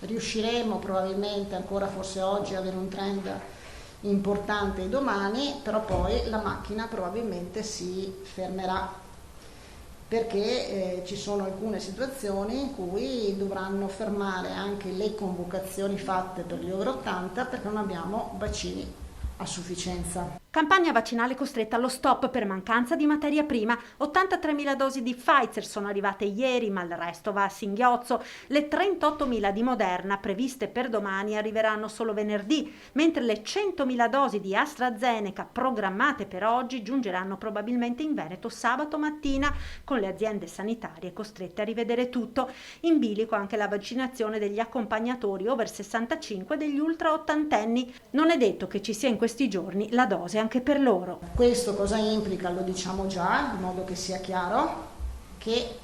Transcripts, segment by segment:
riusciremo probabilmente ancora forse oggi a avere un trend importante domani, però poi la macchina probabilmente si fermerà perché ci sono alcune situazioni in cui dovranno fermare anche le convocazioni fatte per gli over 80 perché non abbiamo vaccini a sufficienza. Campagna vaccinale costretta allo stop per mancanza di materia prima. 83.000 dosi di Pfizer sono arrivate ieri, ma il resto va a singhiozzo. Le 38.000 di Moderna previste per domani arriveranno solo venerdì, mentre le 100.000 dosi di AstraZeneca programmate per oggi giungeranno probabilmente in Veneto sabato mattina, con le aziende sanitarie costrette a rivedere tutto. In bilico anche la vaccinazione degli accompagnatori over 65 e degli ultra ottantenni. Non è detto che ci sia in questi giorni la dose anche per loro. Questo cosa implica? Lo diciamo già, in modo che sia chiaro che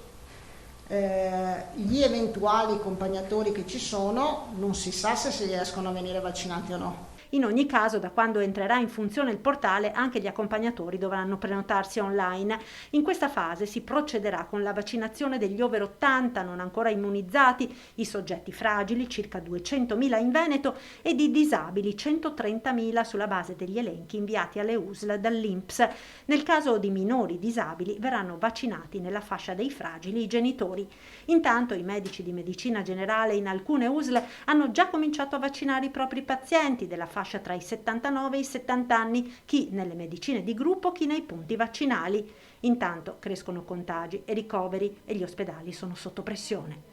gli eventuali accompagnatori che ci sono non si sa se si riescono a venire vaccinati o no. In ogni caso, da quando entrerà in funzione il portale, anche gli accompagnatori dovranno prenotarsi online. In questa fase si procederà con la vaccinazione degli over 80 non ancora immunizzati, i soggetti fragili, circa 200.000 in Veneto, e di disabili, 130.000 sulla base degli elenchi inviati alle USL dall'INPS. Nel caso di minori disabili verranno vaccinati nella fascia dei fragili i genitori. Intanto i medici di medicina generale in alcune USL hanno già cominciato a vaccinare i propri pazienti della fascia tra i 79 e i 70 anni, chi nelle medicine di gruppo, chi nei punti vaccinali. Intanto crescono contagi e ricoveri e gli ospedali sono sotto pressione.